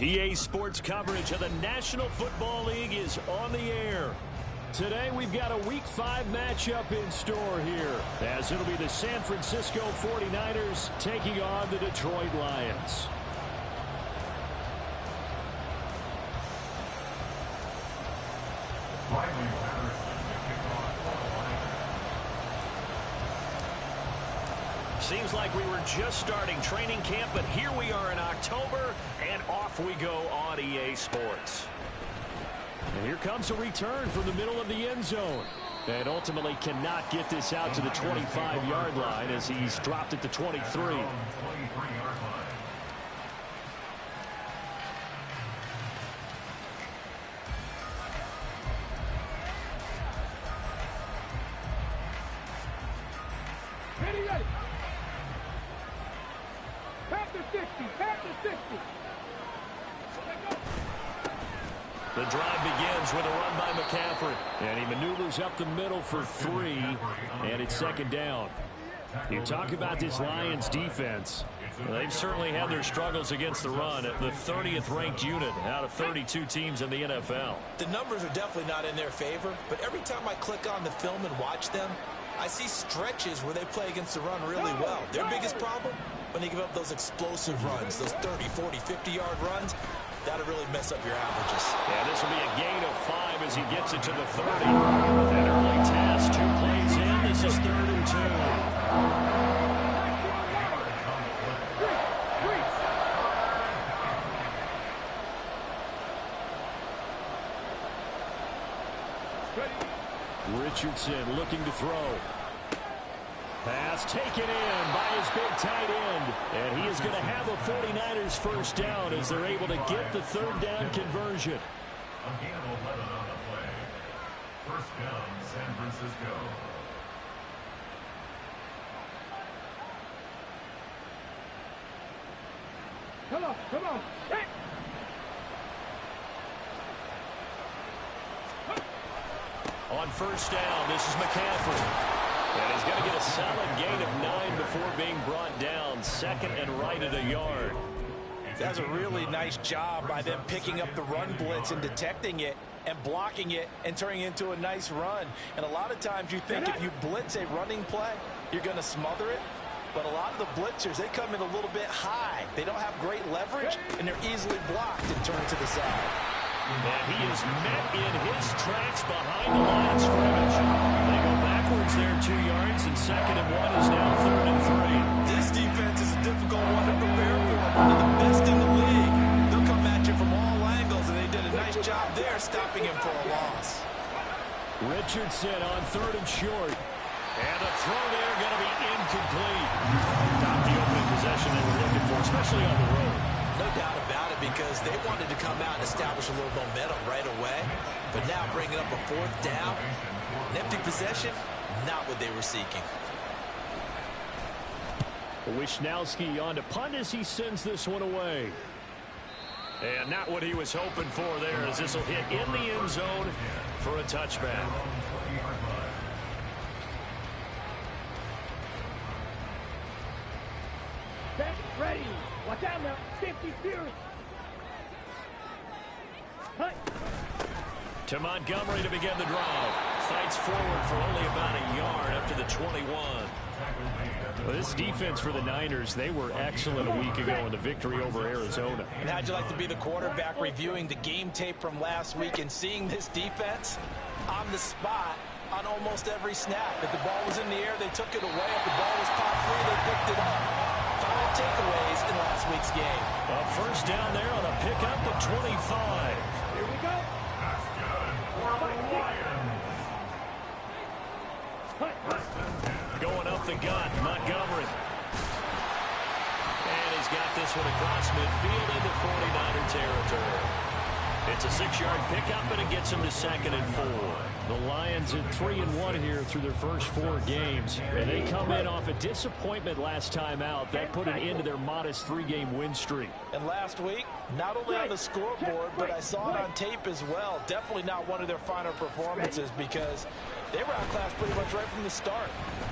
EA Sports coverage of the National Football League is on the air. Today we've got a Week 5 matchup in store here, as it'll be the San Francisco 49ers taking on the Detroit Lions. Seems like we were just starting training camp, but here we are in October, and off we go on EA Sports. And here comes a return from the middle of the end zone. And ultimately cannot get this out to the 25-yard line as he's dropped at the 23. The drive begins with a run by McCaffrey. And he maneuvers up the middle for 3. And it's second down. You talk about this Lions defense. They've certainly had their struggles against the run at the 30th ranked unit out of 32 teams in the NFL. The numbers are definitely not in their favor, but every time I click on the film and watch them, I see stretches where they play against the run really well. Their biggest problem, when they give up those explosive runs, those 30, 40, 50-yard runs, that'll really mess up your averages. Yeah, this will be a gain of 5 as he gets it to the 30. An early task, 2 plays in. This is 3rd and 2. Richardson looking to throw. Pass taken in by his big tight end. And he is going to have a 49ers first down as they're able to get the 3rd down conversion. A gain of 11 on the play. First down, San Francisco. Come on. Hey. On first down, this is McCaffrey. And he's going to get a solid gain of 9 before being brought down. Second and right at a yard. That's a really nice job by them picking up the run blitz and detecting it and blocking it and turning it into a nice run. And a lot of times you think if you blitz a running play, you're going to smother it. But a lot of the blitzers, they come in a little bit high. They don't have great leverage, and they're easily blocked and turned to the side. And he is met in his tracks behind the line of scrimmage. They go backwards there 2 yards, and 2nd and 1 is now 3rd and 3. This defense is a difficult one to prepare for. One of the best in the league. They'll come at you from all angles, and they did a nice job there stopping him for a loss. Richardson on 3rd and short. And the throw there going to be incomplete. Not the opening possession they were looking for, especially on the road. No doubt about it, because they wanted to come out and establish a little momentum right away. But now bringing up a 4th down, an empty possession, not what they were seeking. Wishnowski on to punt as he sends this one away. And not what he was hoping for there, as this will hit in the end zone for a touchback. Set, ready. Watch out now. 50 Fury. To Montgomery to begin the drive. Fights forward for only about a yard up to the 21. Well, this defense for the Niners, they were excellent a week ago in the victory over Arizona. And how'd you like to be the quarterback reviewing the game tape from last week and seeing this defense on the spot on almost every snap? If the ball was in the air, they took it away. If the ball was popped free, they picked it up. 5 takeaways in last week's game. A first down there on a pickup at 25. Here we go. That's good for the Lions. Going up the gut, Montgomery. And he's got this one across midfield into 49er territory. It's a 6-yard pickup, and it gets him to 2nd and 4. The Lions at 3-1 here through their first 4 games. And they come in off a disappointment last time out. That put an end to their modest 3-game win streak. And last week, not only on the scoreboard, but I saw it on tape as well. Definitely not one of their finer performances, because they were outclassed pretty much right from the start.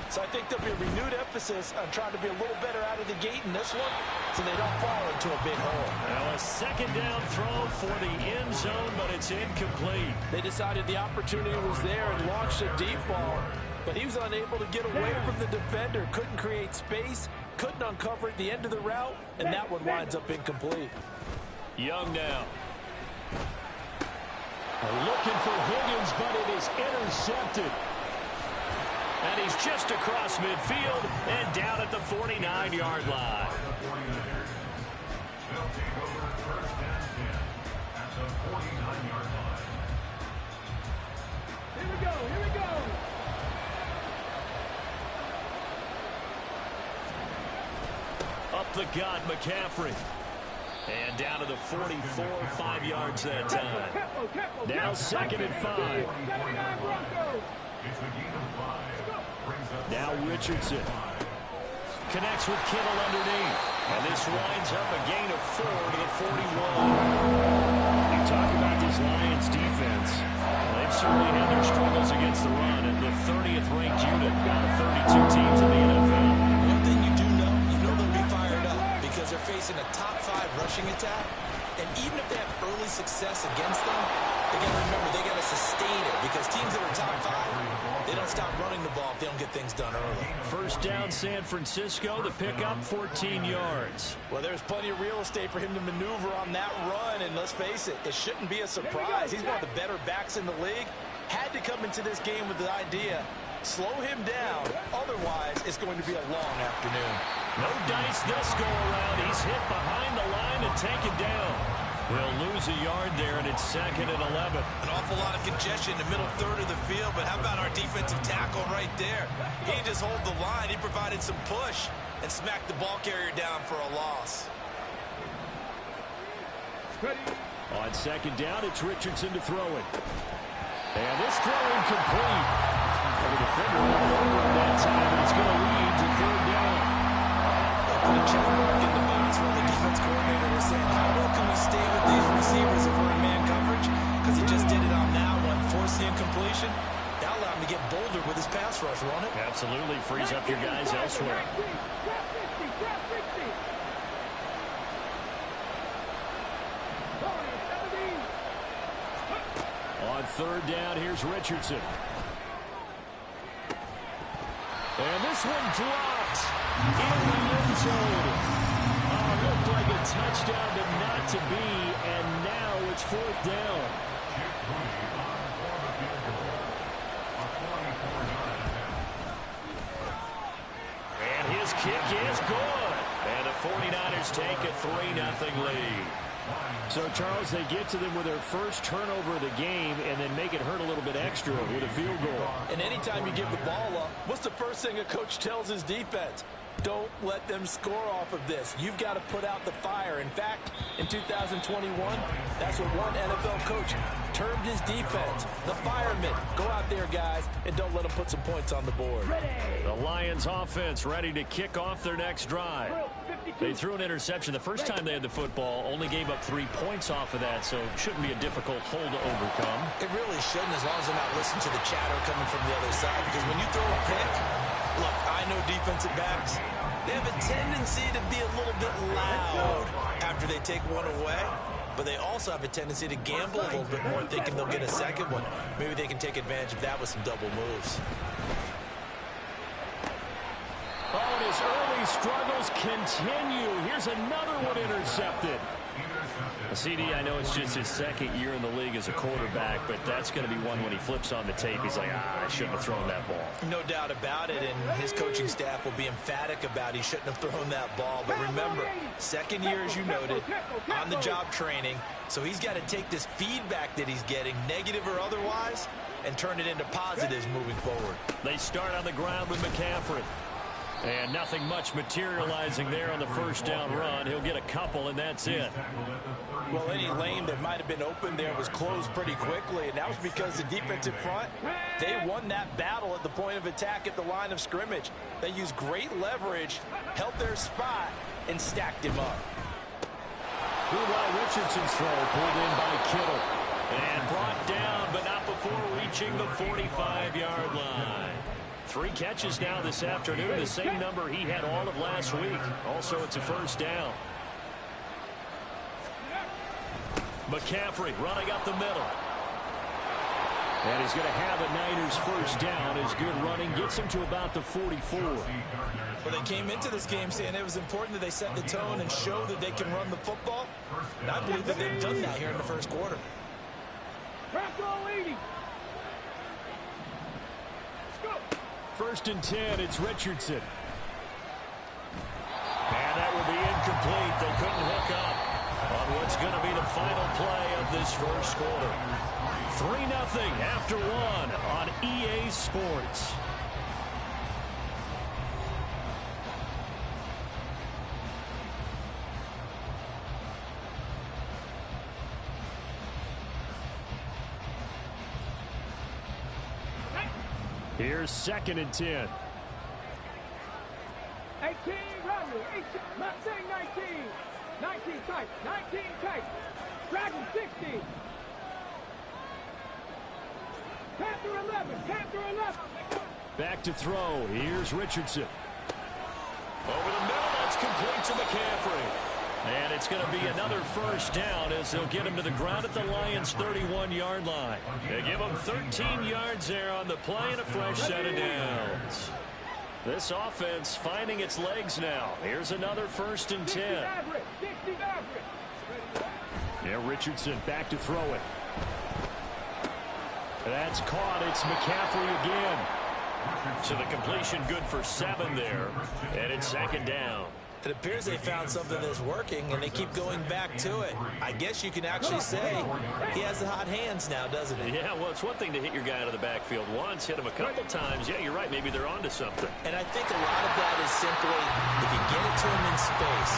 So I think there'll be a renewed emphasis on trying to be a little better out of the gate in this one. so they don't fall into a big hole. Now a second down throw for the end zone, but it's incomplete. They decided the opportunity was there and launched a deep ball, but he was unable to get away from the defender, couldn't create space, couldn't uncover at the end of the route, and that one winds up incomplete. Young now. Looking for Higgins, but it is intercepted. And he's just across midfield and down at the 49-yard line. They'll take over first and 10 at the 49-yard line. Here we go, here we go. Up the gut, McCaffrey. And down to the 44, 5 yards that time. Now 2nd and 5. It's a gain of 5. Now Richardson connects with Kittle underneath. And this winds up a gain of 4 to the 41. You talk about this Lions defense. They've certainly had their struggles against the run, and the 30th ranked unit out of 32 teams in the NFL. One thing you do know, they'll be fired up because they're facing a top 5 rushing attack. And even if they have early success against them, they got to remember they got to sustain it because teams that are top 5, they don't stop running the ball if they don't get things done early. First down, San Francisco. The pickup, 14 yards. Well, there's plenty of real estate for him to maneuver on that run, and let's face it, it shouldn't be a surprise. He's one of the better backs in the league. Had to come into this game with the idea, slow him down, otherwise it's going to be a long afternoon. No dice this go around. He's hit behind the line and taken down. He'll lose a yard there, and it's 2nd and 11. An awful lot of congestion in the middle third of the field, but how about our defensive tackle right there? He didn't just hold the line, he provided some push and smacked the ball carrier down for a loss. On 2nd down, it's Richardson to throw it. And this throw incomplete. The defender went over him that time, and it's going to lead to 3rd down. Put a check mark in the box where the defense coordinator was saying, how well can we stay with these receivers if we're in man coverage? Because he just did it on that one, forced the incompletion. That allowed him to get bolder with his pass rush, won't it? Absolutely frees up your guys elsewhere. On 3rd down, here's Richardson. And this one dropped in the end zone. Looked like a touchdown, but not to be. And now it's 4th down. And his kick is good. And the 49ers take a 3-0 lead. So, Charles, they get to them with their first turnover of the game and then make it hurt a little bit extra with a field goal. And anytime you give the ball up, what's the first thing a coach tells his defense? Don't let them score off of this. You've got to put out the fire. In fact, in 2021, that's what one NFL coach termed his defense. The firemen. Go out there, guys, and don't let them put some points on the board. The Lions offense ready to kick off their next drive. They threw an interception the first time they had the football, only gave up 3 points off of that, so it shouldn't be a difficult hole to overcome. It really shouldn't, as long as they're not listening to the chatter coming from the other side, because when you throw a pick, look, I know defensive backs, they have a tendency to be a little bit loud after they take one away, but they also have a tendency to gamble a little bit more, thinking they'll get a second one. Maybe they can take advantage of that with some double moves. Oh, and his early struggles continue. Here's another one intercepted. CD, I know it's just his 2nd year in the league as a quarterback, but that's going to be one when he flips on the tape. He's like, I shouldn't have thrown that ball. No doubt about it, and his coaching staff will be emphatic about he shouldn't have thrown that ball. But remember, 2nd year, as you noted, on-the-job training, so he's got to take this feedback that he's getting, negative or otherwise, and turn it into positives moving forward. They start on the ground with McCaffrey. And nothing much materializing there on the first down run. He'll get a couple, and that's it. Well, any lane that might have been open there was closed pretty quickly, and that was because the defensive front, they won that battle at the point of attack at the line of scrimmage. They used great leverage, held their spot, and stacked him up. Richardson's throw pulled in by Kittle. And brought down, but not before reaching the 45-yard line. 3 catches now this afternoon, the same number he had all of last week. Also, it's a first down. McCaffrey running up the middle. And he's going to have a Niners first down. His good running gets him to about the 44. Well, they came into this game saying it was important that they set the tone and show that they can run the football. And I believe that they've done that here in the first quarter. First and 10, it's Richardson. And that will be incomplete. They couldn't hook up on what's going to be the final play of this first quarter. 3-0 after 1 on EA Sports. Here's second and 10. 18, Romney. 18, not saying 19. 19 tight. 19 tight. Dragon 60. Panther 11. Panther 11. Back to throw. Here's Richardson. Over the middle. That's complete to McCaffrey. And it's going to be another first down as they'll get him to the ground at the Lions' 31-yard line. They give him 13 yards there on the play and a fresh set of downs. This offense finding its legs now. Here's another first and 10. Yeah, Richardson back to throw it. That's caught. It's McCaffrey again. So the completion good for 7 there. And it's second down. It appears they found something that's working, and they keep going back to it. I guess you can actually say he has the hot hands now, doesn't he? Yeah, well, it's one thing to hit your guy out of the backfield once, hit him a couple times. Yeah, you're right. Maybe they're onto something. And I think a lot of that is simply if you get it to him in space,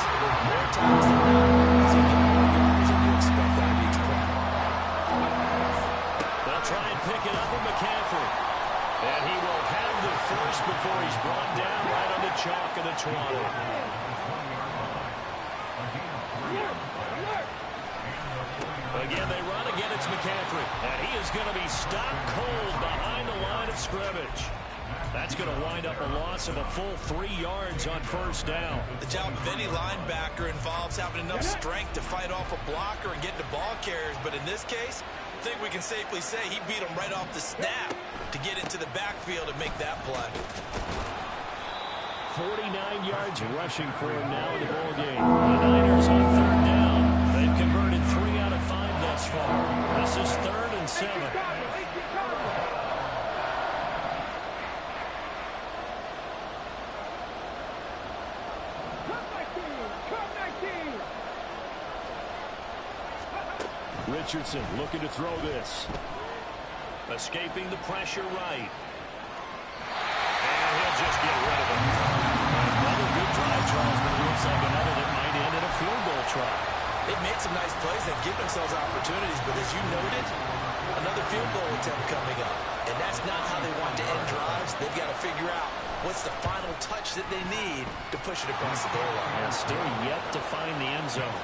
more times than not, he's going to get more yards than you expect out of each play. They'll try and pick it up with McCaffrey. And he will have the first before he's brought down right on the chalk of the 20. Again, they run. Again, it's McCaffrey. And he is going to be stopped cold behind the line of scrimmage. That's going to wind up a loss of a full 3 yards on first down. The job of any linebacker involves having enough strength to fight off a blocker and get the ball carriers. But in this case, I think we can safely say he beat him right off the snap to get into the backfield and make that play. 49 yards rushing for him now in the ball game. The Niners on third down. They've converted 3 out of 5 thus far. This is 3rd and 7. Richardson looking to throw this. Escaping the pressure right. And he'll just get rid of it. Another good drive, Charles, but it looks like another that might end in a field goal try. They've made some nice plays. They've given themselves opportunities, but as you noted, another field goal attempt coming up. And that's not how they want to end drives. They've got to figure out what's the final touch that they need to push it across the goal line. And still yet to find the end zone.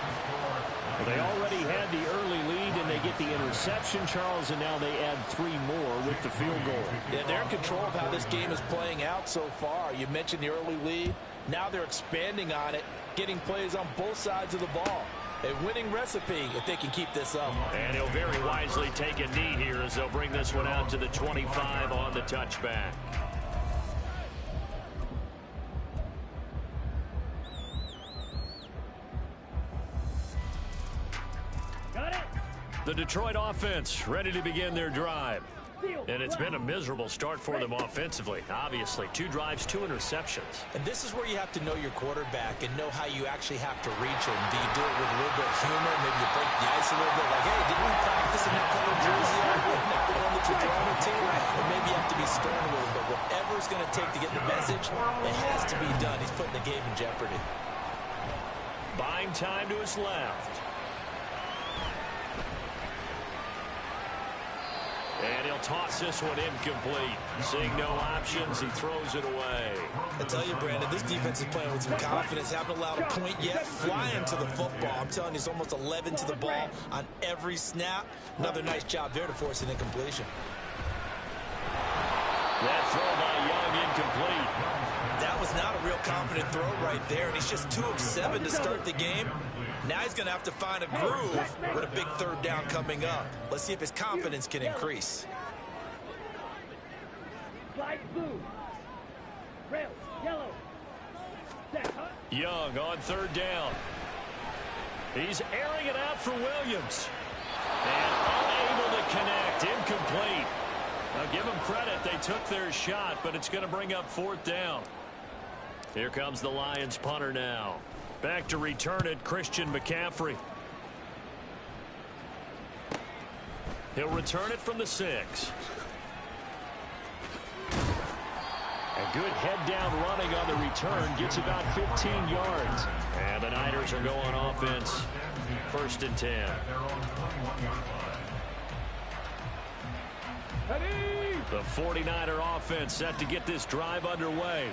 Well, they already had the early lead, and they get the interception, Charles, and now they add 3 more with the field goal. Yeah, they're in control of how this game is playing out so far. You mentioned the early lead. Now they're expanding on it, getting plays on both sides of the ball. A winning recipe if they can keep this up. And he'll very wisely take a knee here as they'll bring this one out to the 25 on the touchback. The Detroit offense ready to begin their drive. And it's been a miserable start for them offensively. Obviously, 2 drives, 2 interceptions. And this is where you have to know your quarterback and know how you actually have to reach him. Do you do it with a little bit of humor? Maybe you break the ice a little bit. Like, hey, didn't we practice in that color jersey? Isn't that the one that you're throwing it to? Or maybe you have to be stern with him. But whatever it's going to take to get the message, it has to be done. He's putting the game in jeopardy. Buying time to his left. And he'll toss this one incomplete. Seeing no options, he throws it away. I tell you, Brandon, this defense is playing with some confidence. Haven't allowed a point yet. Flying to the football. I'm telling you, it's almost 11 to the ball on every snap. Another nice job there to force an incompletion. That throw by Young incomplete. That was not a real confident throw right there, and he's just 2 of 7 to start the game. Now he's going to have to find a groove with a big third down coming up. Let's see if his confidence can increase. Slide blue. Rail, yellow. Young on third down. He's airing it out for Williams. And unable to connect. Incomplete. Now give them credit. They took their shot, but it's going to bring up fourth down. Here comes the Lions punter now. Back to return it, Christian McCaffrey. He'll return it from the 6. A good head-down running on the return. Gets about 15 yards. And the Niners are going offense. 1st and 10. The 49er offense set to get this drive underway.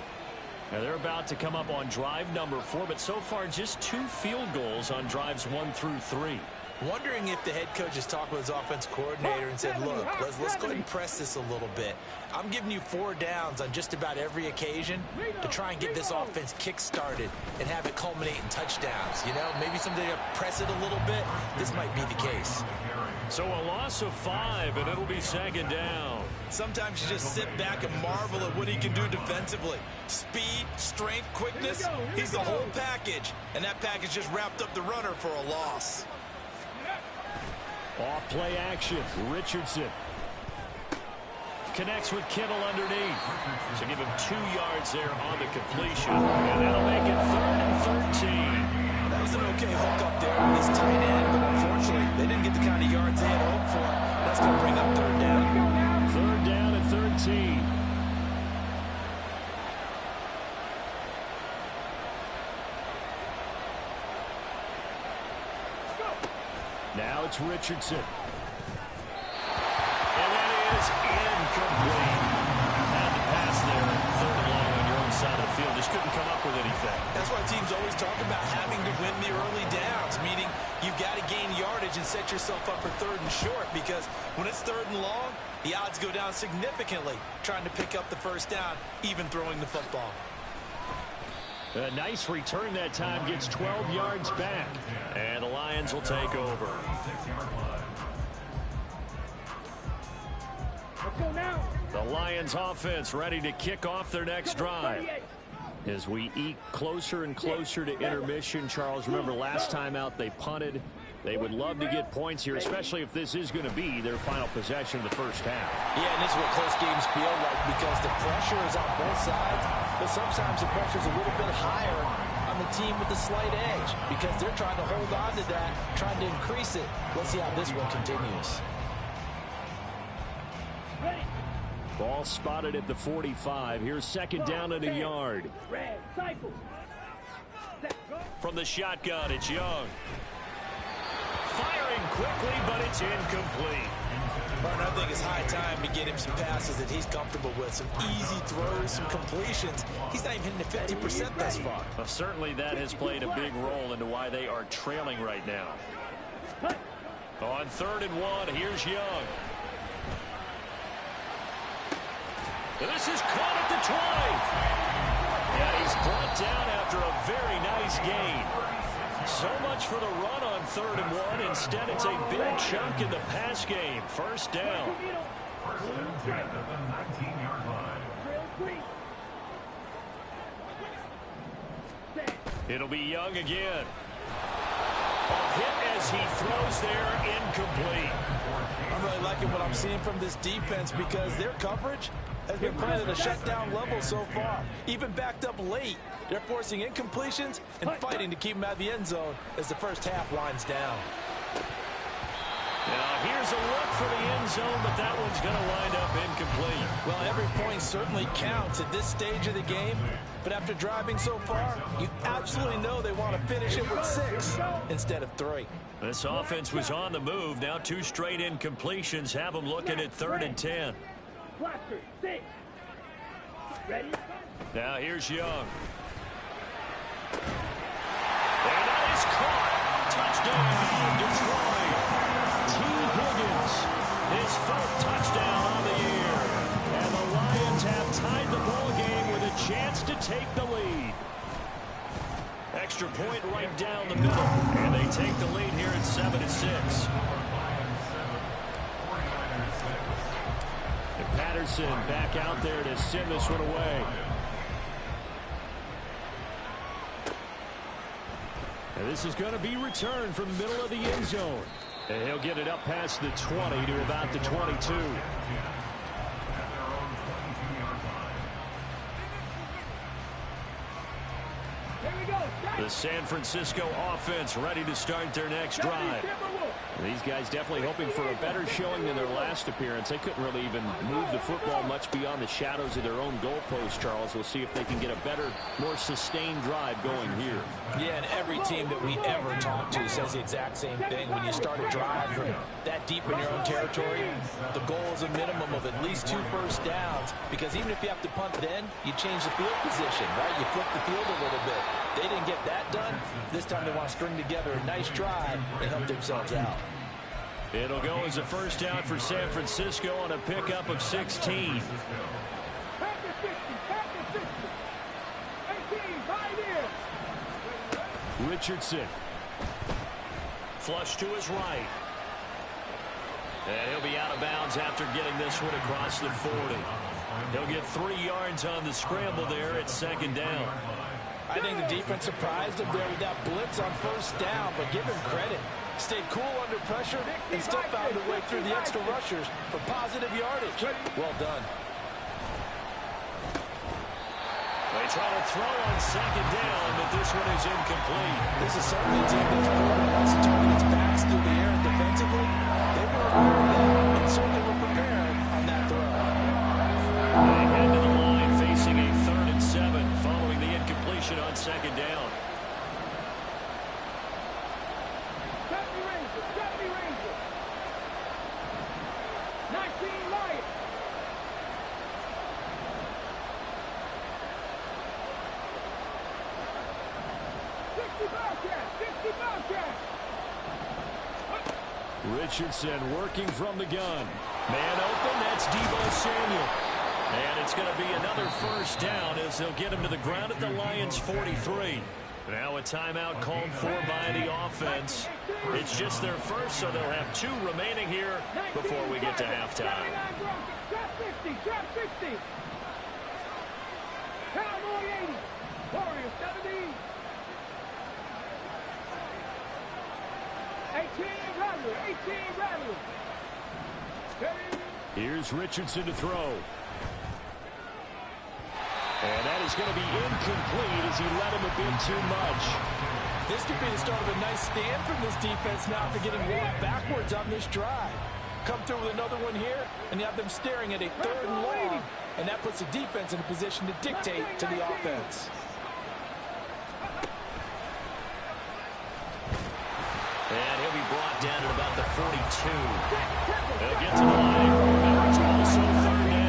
Now they're about to come up on drive number 4, but so far just 2 field goals on drives 1 through 3. Wondering if the head coach has talked with his offense coordinator and said, look, let's go ahead and press this a little bit. I'm giving you 4 downs on just about every occasion to try and get this offense kick-started and have it culminate in touchdowns. You know, maybe someday to press it a little bit. This might be the case. So a loss of 5, and it'll be 2nd down. Sometimes you just sit back and marvel at what he can do defensively. Speed, strength, quickness, he's the whole package. And that package just wrapped up the runner for a loss. Off play action. Richardson connects with Kittle underneath. So give him 2 yards there on the completion. And that'll make it 3rd and 13. That was an okay hook up there with his tight end, but unfortunately, they didn't get the kind of yards they had hoped for. That's going to bring up 3rd down. 3rd down and 13. Now it's Richardson. And that is incomplete. Had the pass there, 3rd and long on your own side of the field. Just couldn't come up with anything. That's why teams always talk about having to win the early downs, meaning you've got to gain yardage and set yourself up for 3rd and short, because when it's 3rd and long, the odds go down significantly trying to pick up the 1st down, even throwing the football. A nice return that time, gets 12 yards back. And the Lions will take over. Let's go now. The Lions offense ready to kick off their next drive. As we eke closer and closer to intermission, Charles, remember last time out they punted. They would love to get points here, especially if this is going to be their final possession of the first half. Yeah, and this is what close games feel like, because the pressure is on both sides, but sometimes the pressure is a little bit higher on the team with the slight edge, because they're trying to hold on to that, trying to increase it. Let's see how this one continues. Ball spotted at the 45. Here's 2nd down and a yard. Red, cycle. From the shotgun, it's Young. Firing quickly, but it's incomplete. Martin, I think it's high time to get him some passes that he's comfortable with. Some easy throws, some completions. He's not even hitting the 50% thus far. Well, certainly that has played a big role into why they are trailing right now. On 3rd and 1, here's Young. And this is caught at the 20. Yeah, he's brought down after a very nice gain. So much for the run on 3rd and 1. Instead, it's a big chunk in the pass game. 1st down. 1st and 10 at the 19-yard line. It'll be Young again. A hit as he throws there, incomplete. I'm really liking what I'm seeing from this defense, because their coverage has been playing at a shutdown level so far. Even backed up late, they're forcing incompletions and fighting to keep them out of the end zone as the first half winds down. Now here's a look for the end zone, but that one's going to wind up incomplete. Well, every point certainly counts at this stage of the game, but after driving so far, you absolutely know they want to finish it with 6 instead of 3. This offense was on the move. Now 2 straight incompletions have them looking at 3rd and 10. Blaster, 6. Ready? Now here's Young. And that is caught. Touchdown, Detroit. T. Higgins, his 4th touchdown on the year. And the Lions extra point right down the middle. And they take the lead here at 7-6. And Patterson back out there to send this one away. And this is going to be returned from the middle of the end zone. And he'll get it up past the 20 to about the 22. The San Francisco offense ready to start their next drive. These guys definitely hoping for a better showing than their last appearance. They couldn't really even move the football much beyond the shadows of their own goalpost, Charles. We'll see if they can get a better, more sustained drive going here. Yeah, and every team that we ever talk to says the exact same thing. When you start a drive from that deep in your own territory, the goal is a minimum of at least 2 first downs, because even if you have to punt then, you change the field position, right? You flip the field a little bit. They didn't get that done. This time they want to string together a nice drive and help themselves out. It'll go as a first down for San Francisco on a pickup of 16. Richardson. Flush to his right. And he'll be out of bounds after getting this one across the 40. He'll get 3 yards on the scramble there at second down. I think the defense surprised him there with that blitz on first down, but give him credit. Stayed cool under pressure and still found a way through the extra rushers for positive yardage. Well done. They try to throw on second down, but this one is incomplete. This is certainly a team that's forward and wants to target its backs through the air and defensively. They were aware of that and certainly were prepared on that throw. They head to the line facing a 3rd and 7 following the incompletion on second down. 19 Lions. Richardson working from the gun. Man open, that's Deebo Samuel. And it's going to be another first down as they'll get him to the ground at the Lions' 43. Now a timeout called for by the offense. It's just their first, so they'll have 2 remaining here before we get to halftime. Drop 50, drop 60. Cowboy 80. Warriors 70. 18 Rattler. Here's Richardson to throw. And that is going to be incomplete as he let him a bit too much. This could be the start of a nice stand from this defense now after getting walked backwards on this drive. Come through with another one here, and you have them staring at a 3rd and long, and that puts the defense in a position to dictate to the offense. And he'll be brought down at about the 42. He'll get to the line. Remember, it's also 3rd down.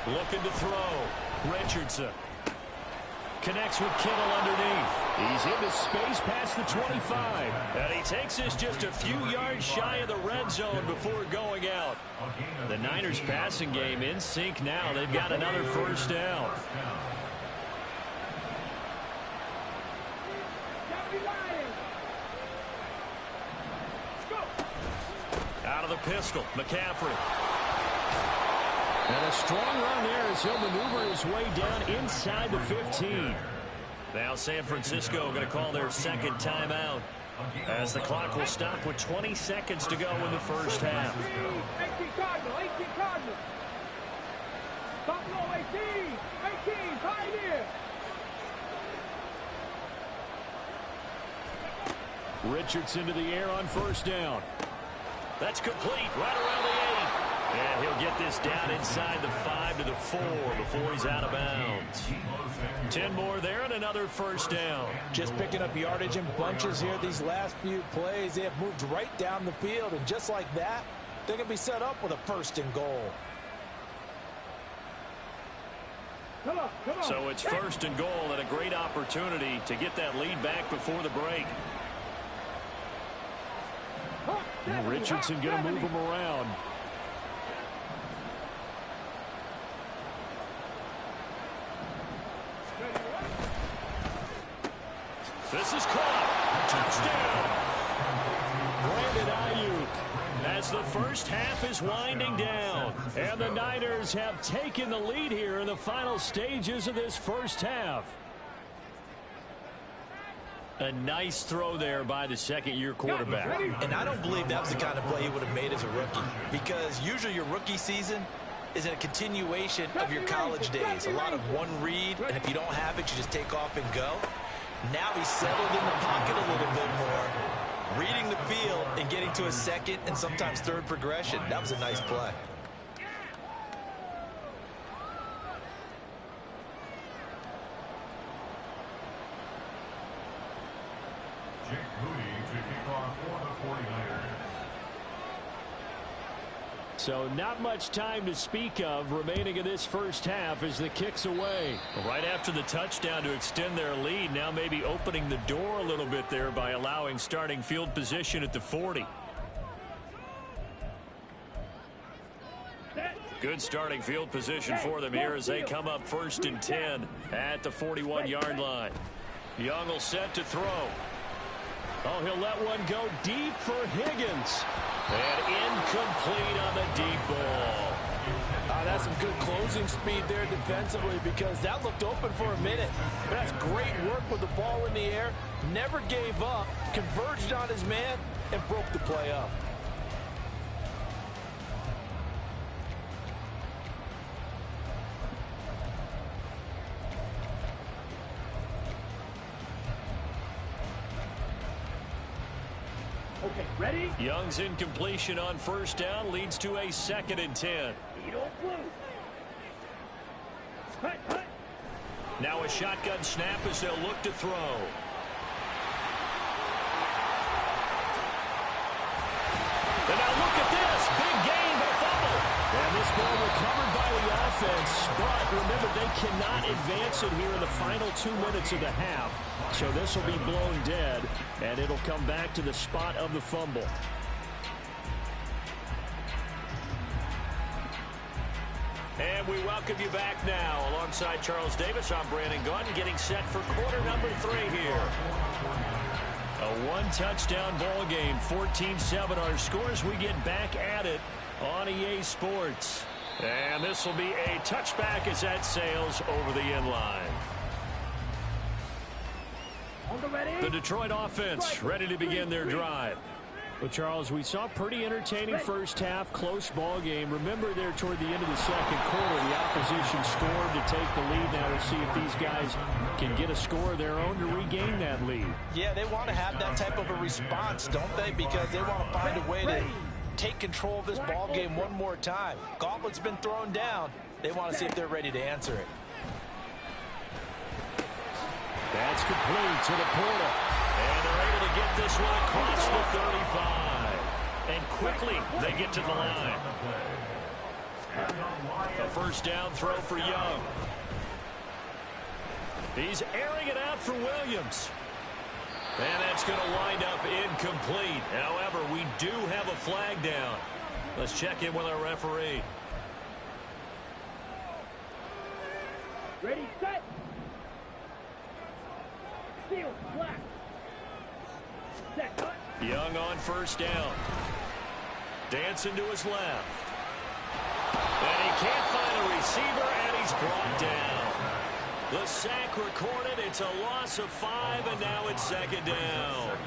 Looking to throw. Richardson connects with Kittle underneath. He's into space past the 25. And he takes this just a few yards shy of the red zone before going out. The Niners passing game in sync now. They've got another first down. Out of the pistol, McCaffrey. And a strong run there as he'll maneuver his way down inside the 15. Now San Francisco going to call their second timeout as the clock will stop with 20 seconds to go in the first half. 18 Cardinal. Buffalo 18, Pioneer. Richardson to the air on first down. That's complete right around the 8. And he'll get this down inside the 5 to the 4 before he's out of bounds. 10 more there and another first down. Just picking up yardage in bunches here these last few plays. They have moved right down the field, and just like that, they're going to be set up with a 1st and goal. So it's 1st and goal and a great opportunity to get that lead back before the break. Richardson going to move him around. This is caught. Touchdown. Brandon Ayuk as the first half is winding down. And the Niners have taken the lead here in the final stages of this first half. A nice throw there by the second-year quarterback. And I don't believe that was the kind of play he would have made as a rookie, because usually your rookie season is a continuation of your college days. A lot of one read, and if you don't have it, you just take off and go. Now he's settled in the pocket a little bit more, reading the field and getting to a second and sometimes third progression. That was a nice play. So not much time to speak of remaining in this first half as the kick's away. Right after the touchdown to extend their lead, now maybe opening the door a little bit there by allowing starting field position at the 40. Good starting field position for them here as they come up 1st and 10 at the 41-yard line. Young will set to throw. Oh, he'll let one go deep for Higgins. And incomplete on the deep ball. That's some good closing speed there defensively, because that looked open for a minute. But that's great work with the ball in the air. Never gave up, converged on his man, and broke the play up. Okay, ready? Young's incompletion on 1st down leads to a 2nd and 10. Now a shotgun snap as they'll look to throw. And now look at this. Big gain, but fumble. And this ball recovered by the offense. But remember, they cannot advance it here in the final 2 minutes of the half. So this will be blown dead, and it'll come back to the spot of the fumble. And we welcome you back now. Alongside Charles Davis, I'm Brandon Gunn, getting set for quarter number 3 here. A one-touchdown ball game, 14-7 our scores. We get back at it on EA Sports. And this will be a touchback as that sails over the end line. The Detroit offense ready to begin their drive. Well, Charles, we saw a pretty entertaining first half, close ball game. Remember there toward the end of the second quarter, the opposition scored to take the lead. Now we'll see if these guys can get a score of their own to regain that lead. Yeah, they want to have that type of a response, don't they? Because they want to find a way to take control of this ball game one more time. Gauntlet's been thrown down. They want to see if they're ready to answer it. That's complete to the Porter. And they're able to get this one across the 35. And quickly they get to the line. A 1st down throw for Young. He's airing it out for Williams. And that's going to wind up incomplete. However, we do have a flag down. Let's check in with our referee. Ready, set. Field, flat. Set, cut. Young on 1st down. Dancing to his left. And he can't find a receiver, and he's brought down. The sack recorded. It's a loss of 5, and now it's 2nd down.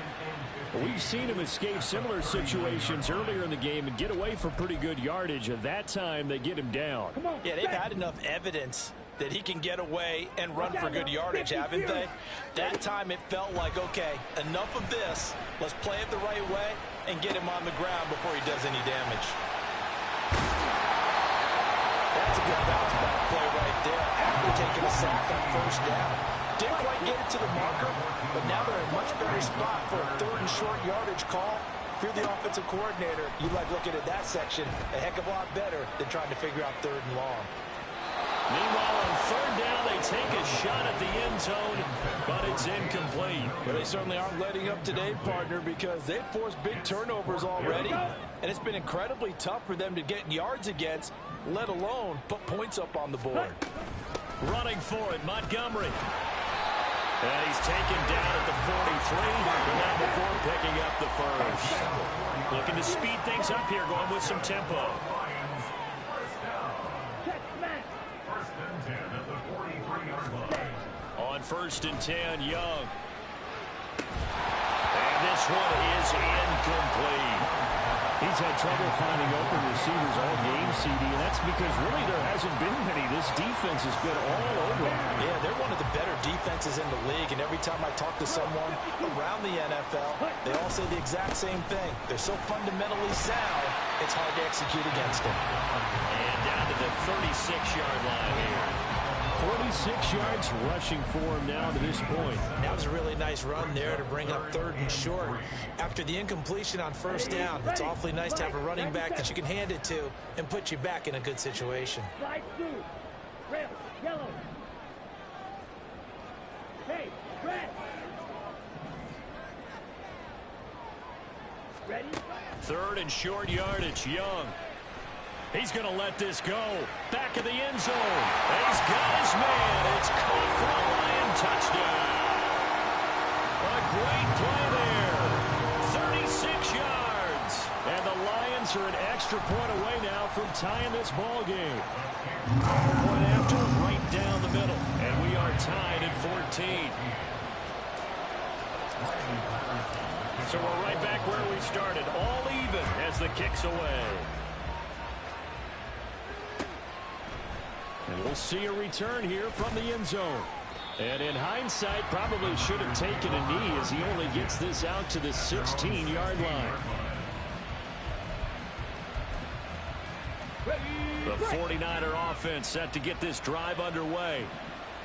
We've seen him escape similar situations earlier in the game and get away for pretty good yardage. At that time, they get him down. Yeah, they've had enough evidence that he can get away and run for good yardage, haven't they? That time it felt like, okay, enough of this. Let's play it the right way and get him on the ground before he does any damage. That's a good bounce back play right there after taking a sack on 1st down. Didn't quite get it to the marker, but now they're in a much better spot for a 3rd and short yardage call. If you're the offensive coordinator, you like looking at that section a heck of a lot better than trying to figure out 3rd and long. Meanwhile, on third down, they take a shot at the end zone, but it's incomplete. Well, they certainly aren't letting up today, partner, because they've forced big turnovers already, and it's been incredibly tough for them to get yards against, let alone put points up on the board. Running for it, Montgomery. And he's taken down at the 43, but not before picking up the first. Looking to speed things up here, going with some tempo. Lions, first down. First and 10 at the 43-yard line. On first and 10, Young. And this one is incomplete. He's had trouble finding open receivers all game, CD, and that's because really there hasn't been many. This defense has been all over him. Yeah, they're one of the better defenses in the league, and every time I talk to someone around the NFL, they all say the exact same thing. They're so fundamentally sound, it's hard to execute against them. And down to the 36-yard line here. 46 yards rushing for him now to this point. That was a really nice run there to bring up third and short. After the incompletion on first down, it's awfully nice to have a running back that you can hand it to and put you back in a good situation. Slide through. Red, yellow. Hey, red. Ready? Third and short yardage, Young. He's going to let this go. Back of the end zone. And he's got his man. It's caught for a Lion touchdown. A great play there. 36 yards. And the Lions are an extra point away now from tying this ball game. Point after, right down the middle. And we are tied at 14. So we're right back where we started. All even as the kick's away. And we'll see a return here from the end zone. And in hindsight, probably should have taken a knee as he only gets this out to the 16-yard line. The 49er offense set to get this drive underway.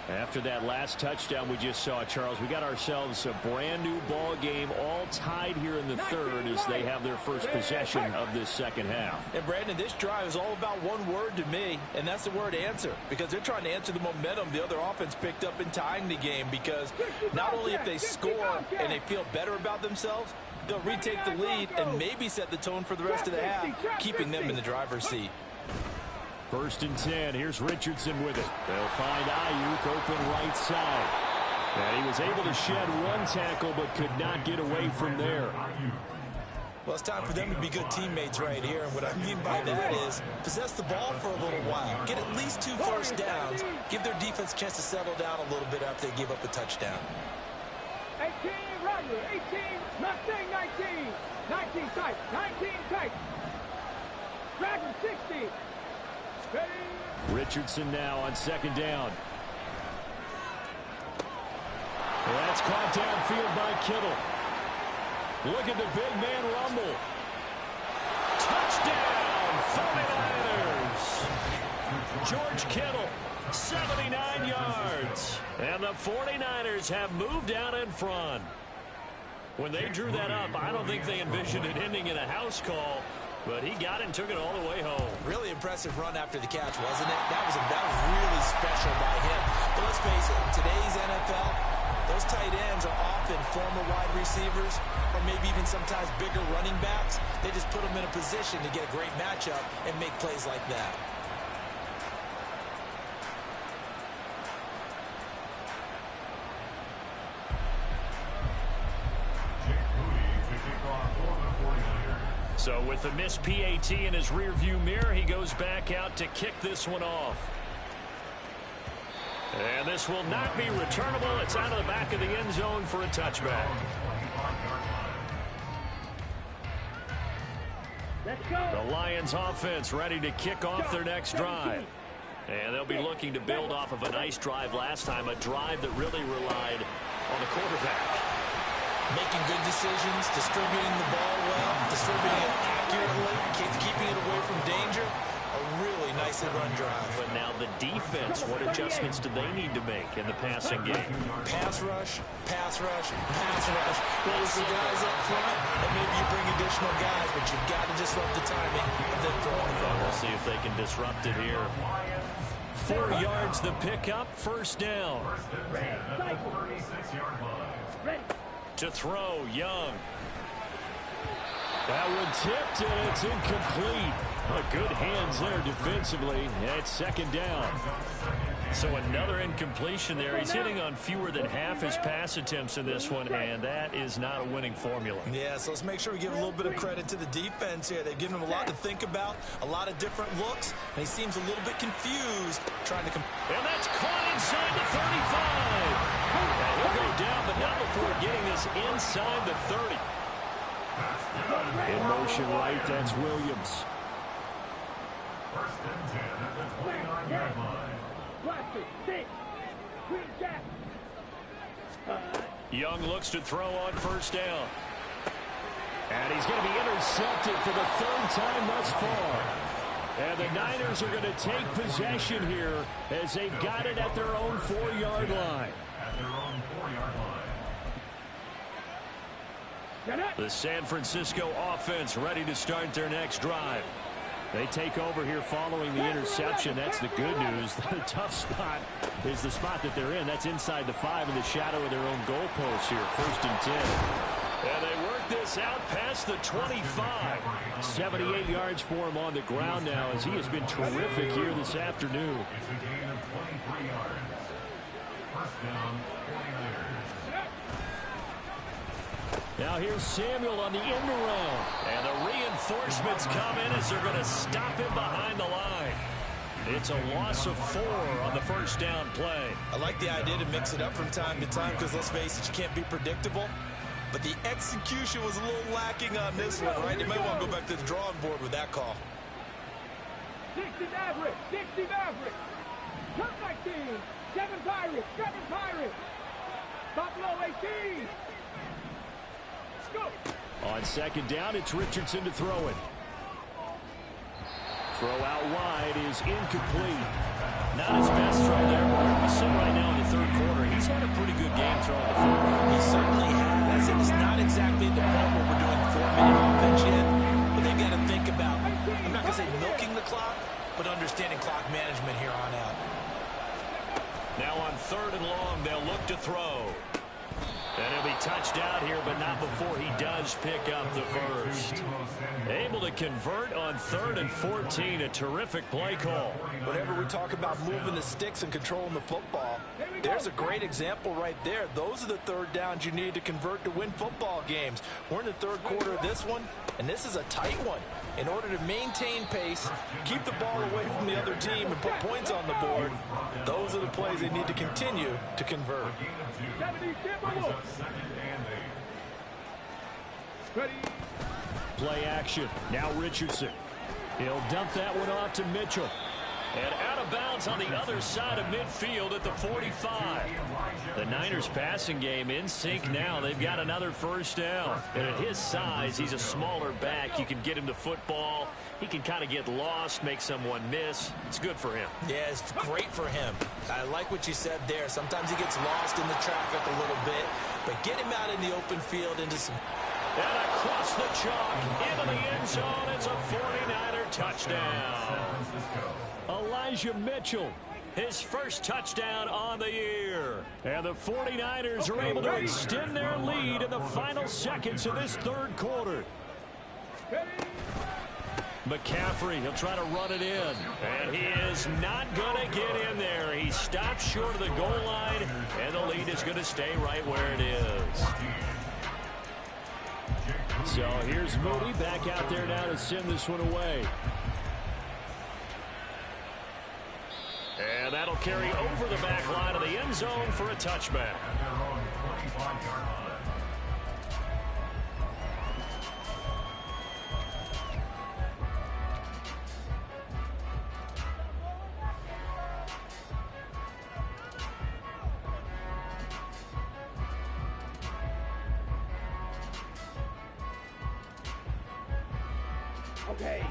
After that last touchdown we just saw, Charles, we got ourselves a brand new ball game, all tied here in the third as they have their first possession of this second half. And Brandon, this drive is all about one word to me, and that's the word answer, because they're trying to answer the momentum the other offense picked up in tying the game, because not only if they score and they feel better about themselves, they'll retake the lead and maybe set the tone for the rest of the half, keeping them in the driver's seat. First and 10. Here's Richardson with it. They'll find Ayuk open right side. And he was able to shed one tackle but could not get away from there. Well, it's time for them to be good teammates right here. And what I mean by that is possess the ball for a little while. Get at least 2 first downs. Give their defense a chance to settle down a little bit after they give up a touchdown. 18, Roger. 18, Mustang 19. 19 tight. 19 tight. Dragon 60. Ready. Richardson now on second down. That's caught downfield by Kittle. Look at the big man rumble. Touchdown, 49ers. George Kittle, 79 yards. And the 49ers have moved out in front. When they drew that up, I don't think they envisioned it ending in a house call. But he got it and took it all the way home. Really impressive run after the catch, wasn't it? That was really special by him. But let's face it, in today's NFL, those tight ends are often former wide receivers or maybe even sometimes bigger running backs. They just put them in a position to get a great matchup and make plays like that. So with the missed PAT in his rearview mirror, he goes back out to kick this one off. And this will not be returnable. It's out of the back of the end zone for a touchback. Let's go. The Lions offense ready to kick off their next drive. And they'll be looking to build off of a nice drive last time, a drive that really relied on the quarterback. Making good decisions, distributing the ball well, distributing it accurately, keeping it away from danger. A really nicely run drive. But now the defense, what adjustments do they need to make in the passing game? Pass rush, pass rush, pass rush. Close the guys up front, and maybe you bring additional guys, but you've got to disrupt the timing of them throwing the ball. We'll see if they can disrupt it here. 4 yards the pickup, first down. To throw, Young. That one tipped, and it's incomplete. Good hands there defensively. It's second down. So another incompletion there. He's hitting on fewer than half his pass attempts in this one, and that is not a winning formula. Yeah, so let's make sure we give a little bit of credit to the defense here. They've given him a lot to think about, a lot of different looks, and he seems a little bit confused trying to... And that's caught inside the 35. And he'll go down, but not before getting this inside the 30. In motion right, that's Williams. First and 10 at the 29-yard line. Young looks to throw on first down. And he's going to be intercepted for the 3rd time thus far. And the Niners are going to take possession here as they've got it at their own 4-yard line. At their own 4-yard line. The San Francisco offense ready to start their next drive. They take over here following the interception. That's the good news. The tough spot is the spot that they're in. That's inside the 5 in the shadow of their own goalpost here. 1st and 10. And they work this out past the 25. 78 yards for him on the ground now as he has been terrific here this afternoon. It's a gain of 23 yards. First down, 49ers. Now here's Samuel on the end around. And the reinforcements come in as they're going to stop him behind the line. It's a loss of 4 on the first down play. I like the idea to mix it up from time to time because, let's face it, you can't be predictable. But the execution was a little lacking on this one, right? You might want to go back to the drawing board with that call. 60 Maverick, 60 Maverick. Turn 19, 7 Pirates, 7 Pirates. Buffalo 18. Go. On second down, it's Richardson to throw it. Throw out wide is incomplete. Not his best throw there, but where we sit right now in the 3rd quarter, he's had a pretty good game throwing the football. He certainly has. It's not exactly the point where we're doing 4-minute offense yet, but they've got to think about, I'm not going to say milking the clock, but understanding clock management here on out. Now on 3rd and long, they'll look to throw. And he'll be touched out here, but not before he does pick up the first. Able to convert on 3rd and 14. A terrific play call. Whenever we talk about moving the sticks and controlling the football, there's a great example right there. Those are the 3rd downs you need to convert to win football games. We're in the 3rd quarter of this one, and this is a tight one. In order to maintain pace, keep the ball away from the other team, and put points on the board, those are the plays they need to continue to convert. Play action. Now Richardson. He'll dump that one off to Mitchell. And out of bounds on the other side of midfield at the 45. The Niners passing game in sync now. They've got another first down. And at his size, he's a smaller back. You can get him the football. He can kind of get lost, make someone miss. It's good for him. Yeah, it's great for him. I like what you said there. Sometimes he gets lost in the traffic a little bit. But get him out in the open field into some... And across the chalk, into the end zone. It's a 49er touchdown. Elijah Mitchell, his first touchdown on the year. And the 49ers are able to extend their lead in the final seconds of this 3rd quarter. McCaffrey, he'll try to run it in. And he is not going to get in there. He stops short of the goal line, and the lead is going to stay right where it is. So here's Moody back out there now to send this one away. And that'll carry over the back line of the end zone for a touchback.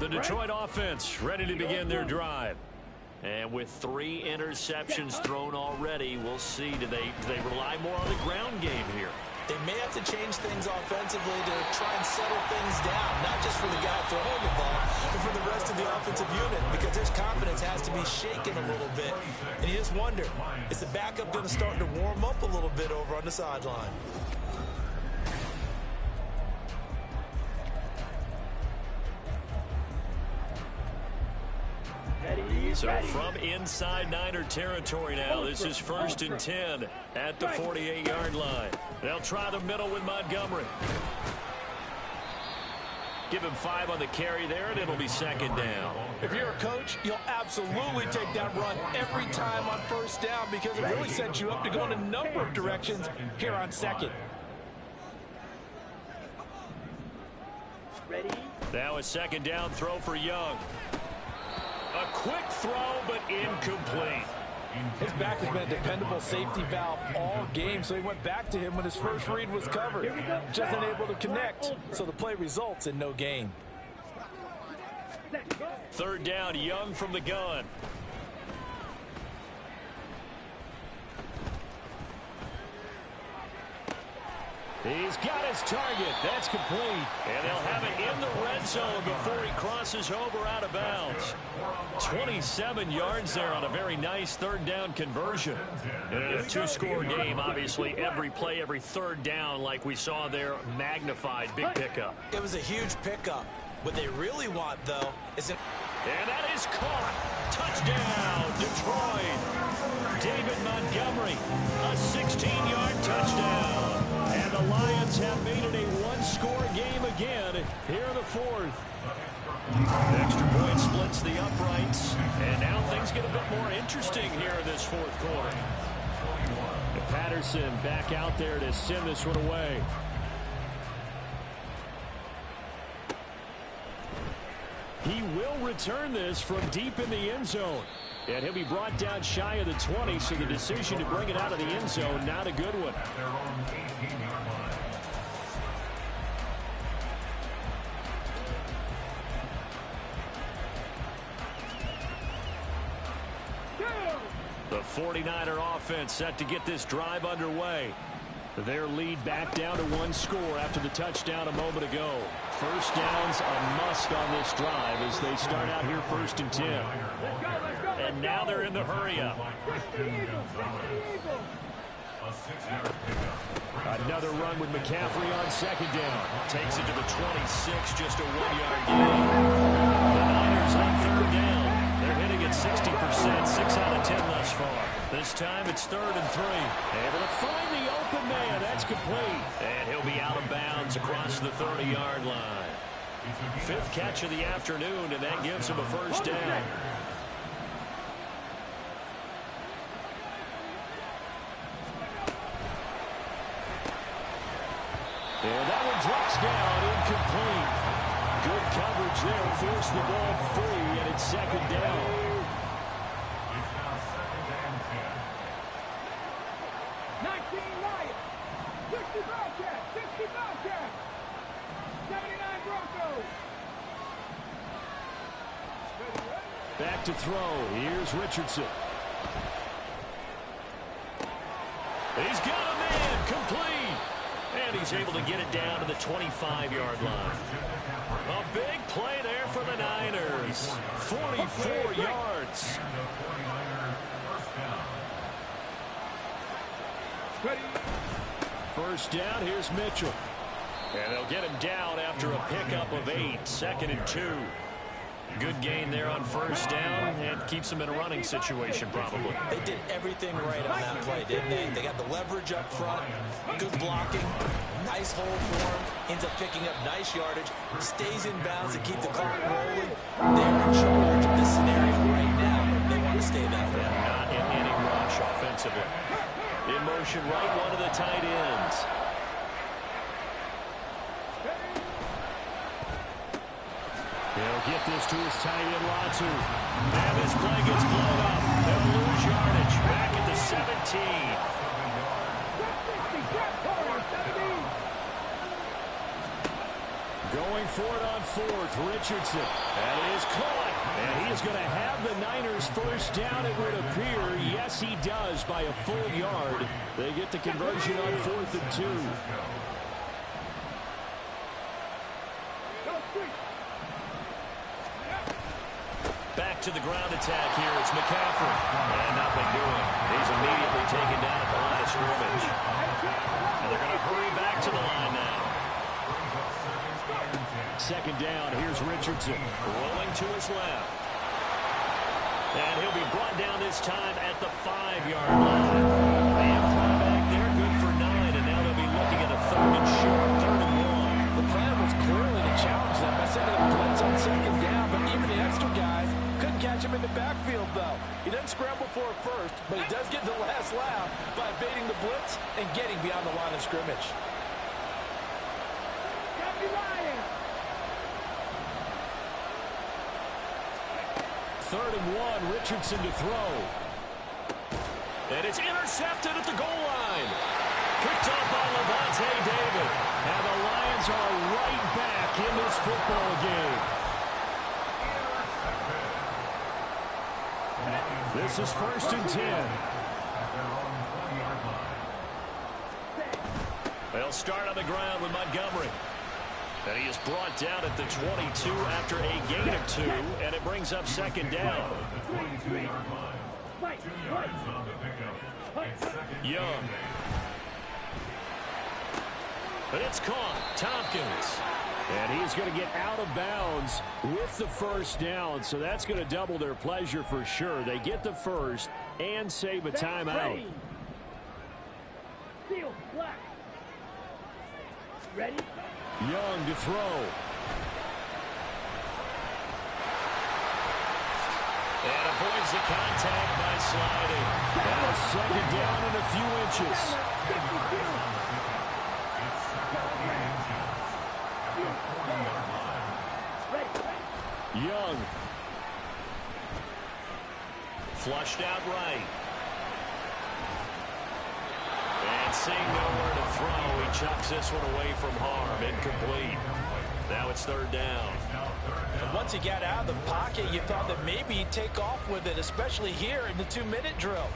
The Detroit offense ready to begin their drive. And with 3 interceptions thrown already, we'll see. Do they rely more on the ground game here? They may have to change things offensively to try and settle things down, not just for the guy throwing the ball, but for for the rest of the offensive unit because his confidence has to be shaken a little bit. And you just wonder, is the backup going to start to warm up a little bit over on the sideline? So from inside Niner territory now, this is 1st and 10 at the 48-yard line. They'll try the middle with Montgomery. Give him 5 on the carry there, and it'll be 2nd down. If you're a coach, you'll absolutely take that run every time on 1st down because it really sets you up to go in a number of directions here on 2nd. Ready? Now a 2nd down throw for Young. A quick throw, but incomplete. His back has been a dependable safety valve all game, so he went back to him when his first read was covered. Just unable to connect, so the play results in no gain. 3rd down, Young from the gun. He's got his target. That's complete. And they'll have it in the red zone before he crosses over out of bounds. 27 yards there on a very nice 3rd down conversion. And in a 2-score game, obviously, every play, every 3rd down, like we saw there, magnified. Big pickup. It was a huge pickup. What they really want, though, is an... And that is caught. Touchdown, Detroit. David Montgomery, a 16-yard touchdown. And the Lions have made it a 1-score game again here in the 4th. Extra point splits the uprights. And now things get a bit more interesting here in this 4th quarter. And Patterson back out there to send this one away. He will return this from deep in the end zone. And he'll be brought down shy of the 20, so the decision to bring it out of the end zone, not a good one. The 49er offense set to get this drive underway. Their lead back down to 1 score after the touchdown a moment ago. 1st down's a must on this drive as they start out here 1st and 10. And now they're in the hurry-up. Another run with McCaffrey on 2nd down. Takes it to the 26, just a 1-yard gain. The Niners on 3rd down. They're hitting at 60%, 6 out of 10 thus far. This time it's 3rd and 3. Able to find the open man. That's complete. And he'll be out of bounds across the 30-yard line. 5th catch of the afternoon, and that gives him a 1st down. And that one drops down, incomplete. Good coverage there, forced the ball free, and it's 2nd down. It's now 2nd and 10. 19 Lions, 60 Bobcats, 60 Bobcats, 79 Broncos. Back to throw. Here's Richardson. He's got a man, complete. And he's able to get it down to the 25-yard line. A big play there for the Niners. 44 yards. First down, here's Mitchell. And they'll get him down after a pickup of 8. 2nd and 2. Good gain there on 1st down and keeps them in a running situation probably. They did everything right on that play, didn't they? They got the leverage up front, good blocking, nice hole for him, ends up picking up nice yardage, stays in bounds to keep the clock rolling. They're in charge of this scenario right now. They want to stay that way. Not in any rush offensively. In motion right, one of the tight ends. He'll get this to his tight end, Latu. And this play gets blown up. They'll lose yardage. Back at the 17. Going for it on 4th, Richardson. That is caught. And he is going to have the Niners 1st down, it would appear. Yes, he does by a full yard. They get the conversion on 4th and 2. Back to the ground attack here. It's McCaffrey. And nothing doing. He's immediately taken down at the line of scrimmage. And they're going to hurry back to the line now. Second down. Here's Richardson rolling to his left. And he'll be brought down this time at the 5-yard line. They have come back there, good for 9, and now they'll be looking at a 3rd and short, 3rd and 1. The plan was clearly to challenge them by sending a blitz on second down, but even the extra guys couldn't catch him in the backfield, though. He doesn't scramble for it first, but he does get the last laugh by evading the blitz and getting beyond the line of scrimmage. Third and 1, Richardson to throw. And it's intercepted at the goal line. Picked up by Levante David. And the Lions are right back in this football game. This is 1st and 10. They'll start on the ground with Montgomery. And he is brought down at the 22 after a gain of 2, and it brings up 2nd down. Young. But it's caught. Tompkins. And he's going to get out of bounds with the 1st down, so that's going to double their pleasure for sure. They get the 1st and save a timeout. Ready? Young to throw. And avoids the contact by sliding. And a 2nd down and a few inches. Young. Flushed out right. And seeing nowhere to throw, he chucks this one away from harm. Incomplete. Now it's 3rd down. And once he got out of the pocket, you thought that maybe he'd take off with it, especially here in the 2-minute drill.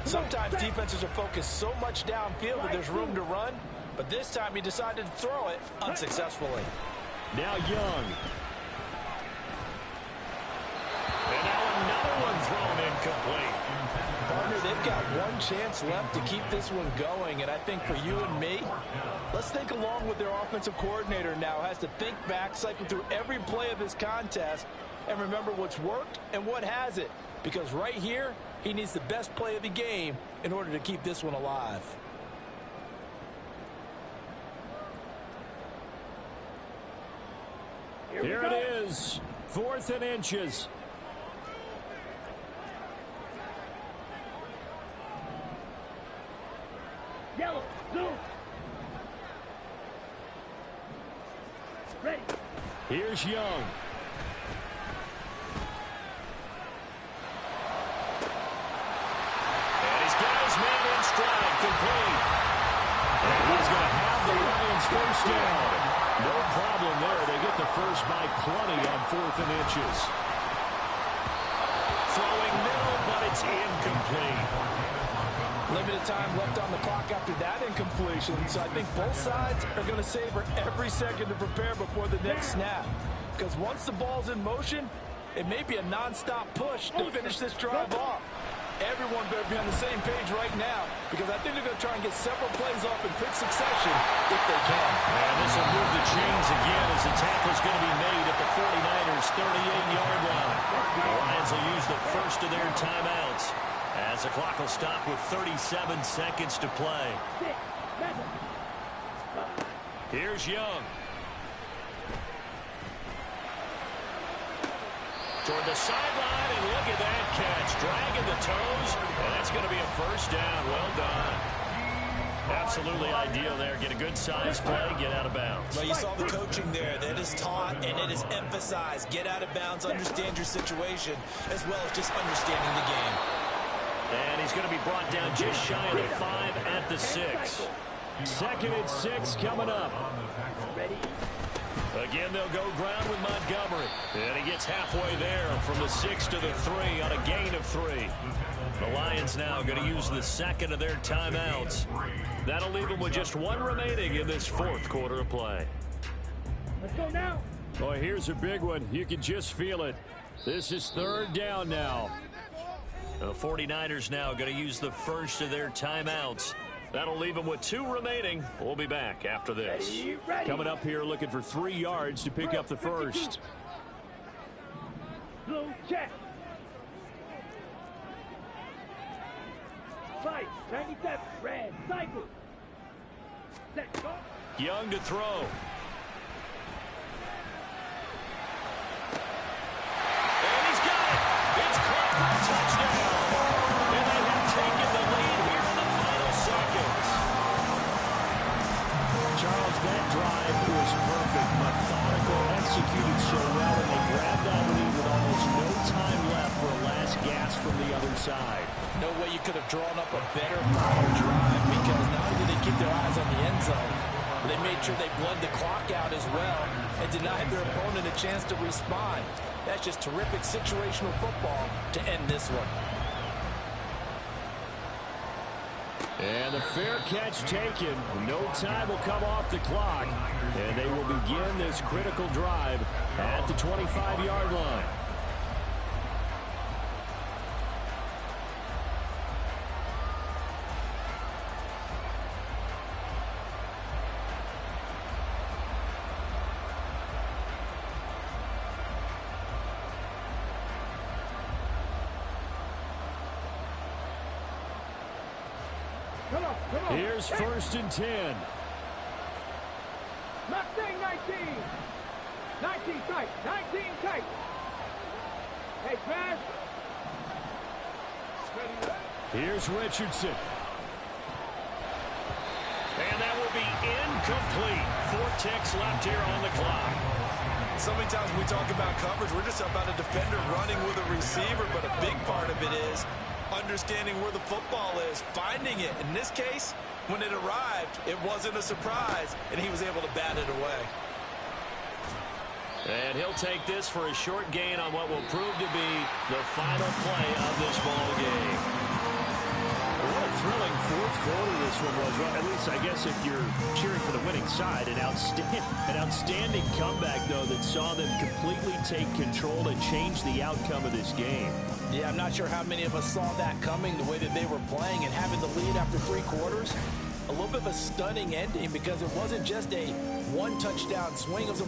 Sometimes defenses are focused so much downfield that there's room to run, but this time he decided to throw it unsuccessfully. Now Young. And now another one thrown incomplete. Partner, they've got one chance left to keep this one going, and I think for you and me, let's think along with their offensive coordinator now. Has to think back, cycle through every play of this contest, and remember what's worked and what hasn't. Because right here, he needs the best play of the game in order to keep this one alive. Here it is, 4th and inches. Yellow, blue. Ready. Here's Young. And he's got his man in stride, complete. And he's going to have the Lions 1st down. No problem there. They get the 1st by plenty on 4th and inches. Throwing middle, but it's incomplete. Limited time left on the clock after that incompletion, so I think both sides are going to savor every second to prepare before the next snap. Because once the ball's in motion, it may be a non-stop push to finish this drive off. Everyone better be on the same page right now, because I think they're going to try and get several plays off in quick succession if they can. And this will move the chains again as the tackle's going to be made at the 49ers' 38-yard line. The Lions will use the 1st of their timeouts as the clock will stop with 37 seconds to play. Here's Young. Toward the sideline, and look at that catch. Dragging the toes, and that's going to be a 1st down. Well done. Absolutely ideal there. Get a good-sized play, get out of bounds. Well, you saw the coaching there. That is taught and it is emphasized. Get out of bounds, understand your situation, as well as just understanding the game. And he's going to be brought down just shy of the 5 at the 6. 2nd and 6 coming up. Again, they'll go ground with Montgomery. And he gets halfway there from the 6 to the 3 on a gain of 3. The Lions now going to use the 2nd of their timeouts. That'll leave them with just 1 remaining in this 4th quarter of play. Let's go now. Boy, here's a big one. You can just feel it. This is third down now. The 49ers now going to use the first of their timeouts. That'll leave them with 2 remaining. We'll be back after this. Coming up here looking for 3 yards to pick up the first. Blue check. Fight. 97. Red. Cycle. Set. Go. Young to throw. And he's got it. It's caught for a touchdown. And they have taken the lead here in the final seconds. Charles, that drive was perfect. Methodical, executed so well, and they grabbed that lead with almost no time left for a last gasp from the other side. No way you could have drawn up a better final drive, because not only did they keep their eyes on the end zone, they made sure they bled the clock out as well and denied their opponent a chance to respond. That's just terrific situational football to end this one. And the fair catch taken. No time will come off the clock. And they will begin this critical drive at the 25-yard line. Come on. Here's first and 10. Mustang 19. 19 tight. 19 tight. Hey, pass. Here's Richardson. And that will be incomplete. 4 ticks left here on the clock. So many times when we talk about coverage, we're just about a defender running with a receiver, but a big part of it is understanding where the football is, finding it. In this case, when it arrived, it wasn't a surprise, and he was able to bat it away. And he'll take this for a short gain on what will prove to be the final play of this ball game. What a thrilling fourth quarter this one was. Well, at least I guess if you're cheering for the winning side, an outstanding comeback, though, that saw them completely take control and change the outcome of this game. Yeah, I'm not sure how many of us saw that coming, the way that they were playing and having the lead after 3 quarters. A little bit of a stunning ending, because it wasn't just a one-touchdown swing. It was a